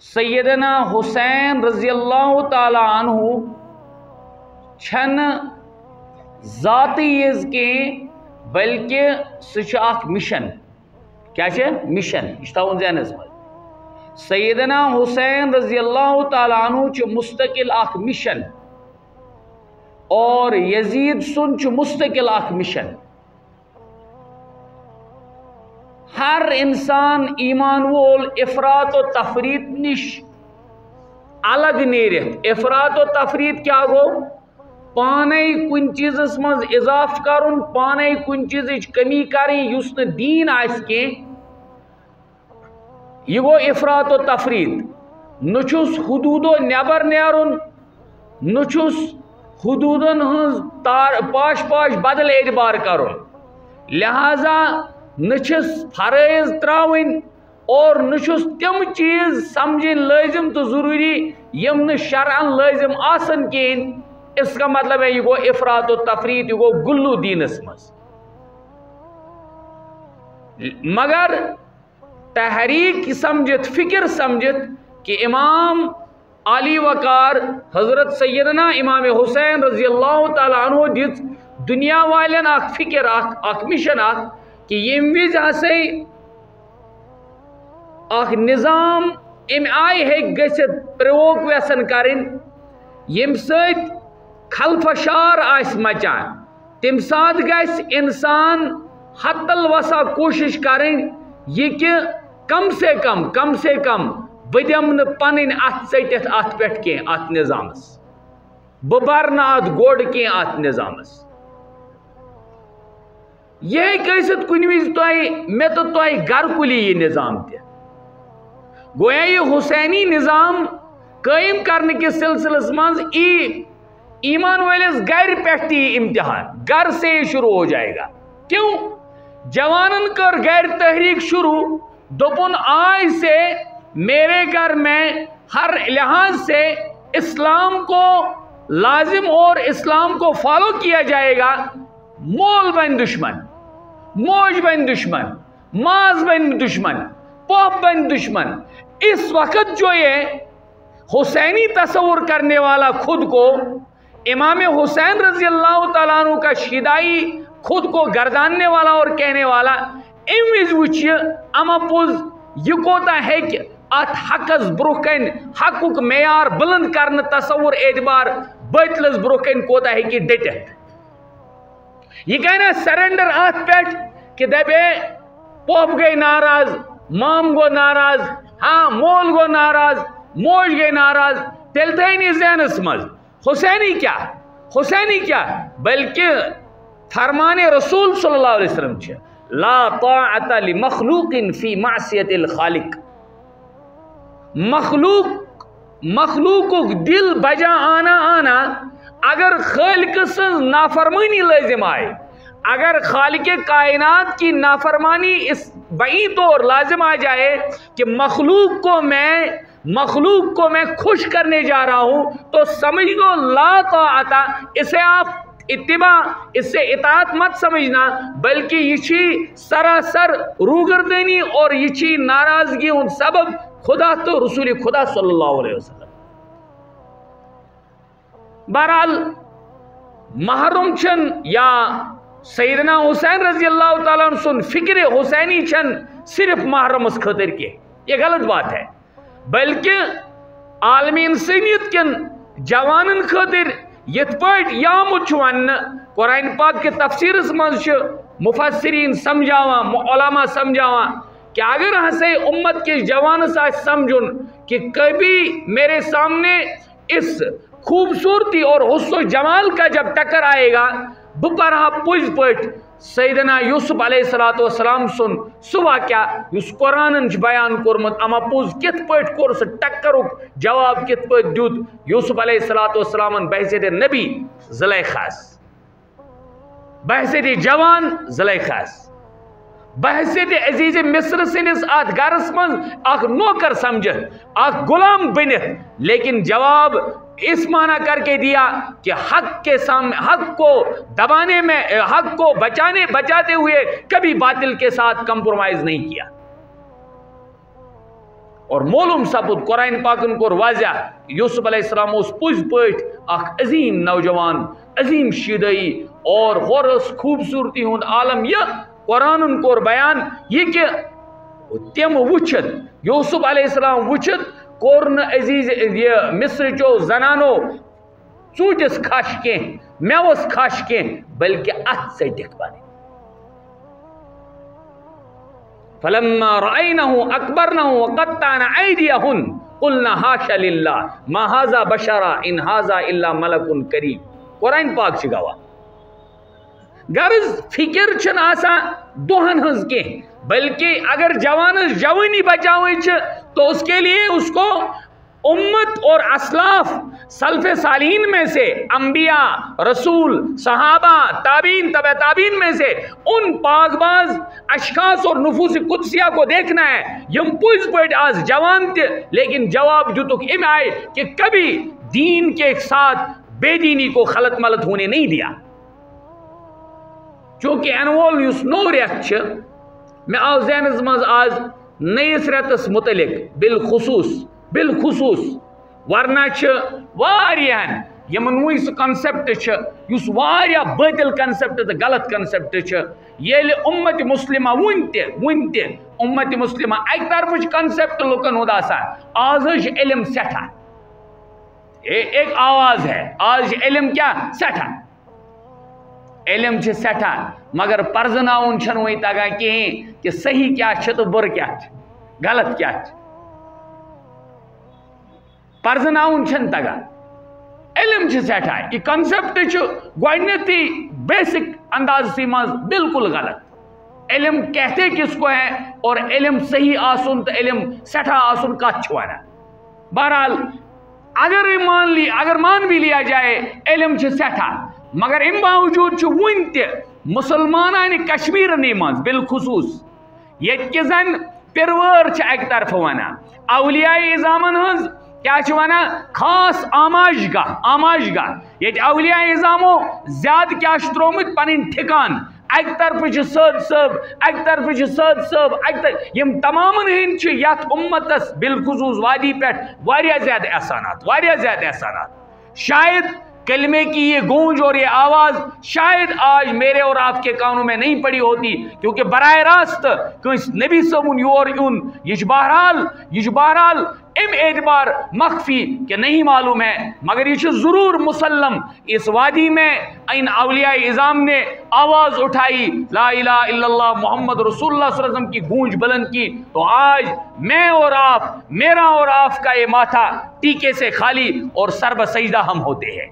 سیدنا حسین رضی اللہ تعالی عنہ چھن ذاتی یز کی بلکہ سچ مشن کیا مشن یہ ذہنس مز سیدنا حسین رضی اللہ تعالی عنہ چھ مستقل مشن اور یزید سن چھ مستقل مشن ہر انسان ایمان وول افراط و تفریط نش الگ نیرت افراط و تفریط کیا گو پانے کن چیزس مز اضاف کرن پانے کن چیز کمی کریں یس نہ دین آس کی یہ گو افراط و تفریط نچس حدودو نیبر نیرن نچس حدودن ہز پاش پاش بدل اعتبار کرن لہذا نچس فرائض تراؤن اور نچس تم چیز سمجھن لازم تو ضروری یم نہ شرعن لازم آسن کین اس کا مطلب ہے یہ گو افراط و تفریط یہ گو گلو دینس مز مگر تحریک سمجھت فکر سمجھت کہ امام علی وقار حضرت سیدنا امام حسین رضی اللہ تعالی عنہ دیت دنیا والن اخ فکر اخ مشن اخ کہ یم وز ہسے اخ نظام ام آئی ہیک گژھت پروک ویسن کرن یم سۭتۍ خلفشار آس مچان تم سات گژھِ انسان حتل وسا کوشش کرن یہ کہ کم سے کم بدم نہ پنن ات ژٹتھ ات پٮ۪ٹھ کینٛہہ ات نظامس بہ بر نہ ات گوڈ کینٛہہ ات نظامس یہ گژھت کُنہِ وِزِ تۄہہِ مےٚ تہٕ تۄہہِ گھر کُلی یہ نظام تہِ گویا یہ حسینی نظام قائم کرنے کے سلسلس مز ایمان والس گھر پٮ۪ٹھ تہِ امتحان گھر سے یہ شروع ہو جائے گا کیوں جوانن کر گھر تحریک شروع دوپن آج سے میرے گھر میں ہر لحاظ سے اسلام کو لازم اور اسلام کو فالو کیا جائے گا مول بن دشمن موج بن دشمن ماز بن دشمن پاپ بن دشمن اس وقت جو یہ حسینی تصور کرنے والا خود کو امام حسین رضی اللہ تعالیٰ عنہ کا شیدائی خود کو گرداننے والا اور کہنے والا امیز وچ اما پوز یہ کوتا ہے کہ ات حقس بروکن حقوق معیار بلند کرنے تصور اعتبار بیتلس بروکن کوتا ہے کہ ڈٹت یہ کہنا سرنڈر آت پیٹ کہ دبے پوپ گئی ناراض مام گو ناراض ہاں مول گو ناراض موج گئی ناراض تیل تھے نہیں ذہنس مز حسینی کیا بلکہ فرمان رسول صلی اللہ علیہ وسلم چھے لا طاعت لمخلوق فی معصیت الخالق مخلوق دل بجا آنا اگر خالق سے نافرمانی لازم آئے اگر خالق کائنات کی نافرمانی اس بعید طور لازم آ جائے کہ مخلوق کو میں خوش کرنے جا رہا ہوں تو سمجھ لو لا طاعت اسے آپ اتباع اس سے اطاعت مت سمجھنا بلکہ یہ چھی سراسر روگردانی اور یہ چھی ناراضگی ان سبب خدا تو رسول خدا صلی اللہ علیہ وسلم بہرحال محرم چھن یا سیدنا حسین رضی اللہ تعالیٰ عنہ سن فکر حسینی چھن صرف محرم اس خطر کے یہ غلط بات ہے بلکہ عالمی انسانیت کن جوانن خطر یت پٹ یامت ون قرآن پاک کے تفسیر مز مفسرین سمجھاوا علماء سمجھاوا کہ اگر ہسے امت کے جوانس آج سمجھن کہ کبھی میرے سامنے اس خوبصورتی اور حسن و جمال کا جب ٹکر آئے گا بپرہا پوز پٹ سیدنا یوسف علیہ السلام سن صبح کیا اس قرآن بیان کورمت اما پوز کت پٹ کور سے ٹکرک جواب کت پٹ دیوت یوسف علیہ السلام بحثیت نبی زلیخاس بحثیت جوان زلیخاس بحثیت عزیز مصر سنس آت گرس من اخ نوکر سمجھت اخ غلام بنت لیکن جواب اس معنی کر کے دیا کہ حق کے سامنے حق کو دبانے میں حق کو بچاتے ہوئے کبھی باطل کے ساتھ کمپرومائز نہیں کیا اور معلوم سپد قرآن پاکن کور واضح یوسف علیہ السلام اس پوز پٹ اخ عظیم نوجوان عظیم شیدائی اور غورس خوبصورتی ہند عالم یہ قرآن کور بیان یہ کہ تم وچت یوسف علیہ السلام وچت کورن عزیز یہ مصر چو زنانو ژوٗنٛٹھِس کھش کینٛہہ میوس کھش کینٛہہ بلکہ اتھ ژٔٹِکھ پنٕنۍ فلما رأينه أكبرنه وقطعن أيديهن قلنا حاشا لله ما هذا بشرا إن هذا إلا ملك كريم قرآن پاک چھ گواہ غرض فکر چھن آسان دہن ہنز کے بلکہ اگر جوانس جوانی بچاوی چھ تو اس کے لیے اس کو امت اور اسلاف سلف صالحین میں سے انبیاء رسول صحابہ تابعین تبع تابعین میں سے ان پاک باز اشخاص اور نفوس قدسیہ کو دیکھنا ہے یم پوز پٹ آز جوان تھے لیکن جواب جو تک ام آئے کہ کبھی دین کے ساتھ بے دینی کو خلط ملط ہونے نہیں دیا چونکہ انوول یس نو ریت میں آو ذہنس مز آز نئیس ریتس متعلق بالخصوص ورنہ واریاہن یمن وی سہ کنسپٹ اس باطل کنسپٹ تو غلط کنسپٹ یل امت مسلمہ ون تہ امت مسلمہ اک طرف کنسپٹ لکن ہند آسان آز علم سٹھا ایک آواز ہے آج علم کیا سٹھا علم سٹھا مگر پرزناؤن چھن وی تگان کہیں کہ صحیح کیا تو بر کیا غلط کیا پرزناؤن چھن تگان علم سٹھا یہ کنسپٹ گوڈنیتھی بیسک انداز سی مز بالکل غلط علم کہتے کس کو ہے اور علم صحیح آسن تو علم سٹھا آسن کت ونان بہرحال اگر مان بھی لیا جائے علم سٹھا مگر ام باوجود ون تہ مسلمان کشمیر مز بالخصوص یہ زن پرور اک طرف ونان اولیاء اعظامن ہز کیا ونان خاص آماج گاہ یہ اولیاء اعظامو زیادہ کیا ترومت پن ٹھکان اک طرف سید صٲب اک طرف سید صٲب اک طرف یم تمام ہند یت امتس بالخصوص وادی پہ واریاہ زیادہ احسانات شاید کلمے کی یہ گونج اور یہ آواز شاید آج میرے اور آپ کے کانوں میں نہیں پڑی ہوتی کیونکہ براہ راست کنس نبی صبن یور یون یہ بہرحال ام اعتبار مخفی کہ نہیں معلوم ہے مگر یہ ضرور مسلم اس وادی میں ان اولیاء اعظام نے آواز اٹھائی لا الہ الا اللہ محمد رسول اللہ صلی اللہ علیہ وسلم کی گونج بلند کی تو آج میں اور آپ میرا اور آپ کا یہ ماتھا ٹیکے سے خالی اور سر بسجدہ ہم ہوتے ہیں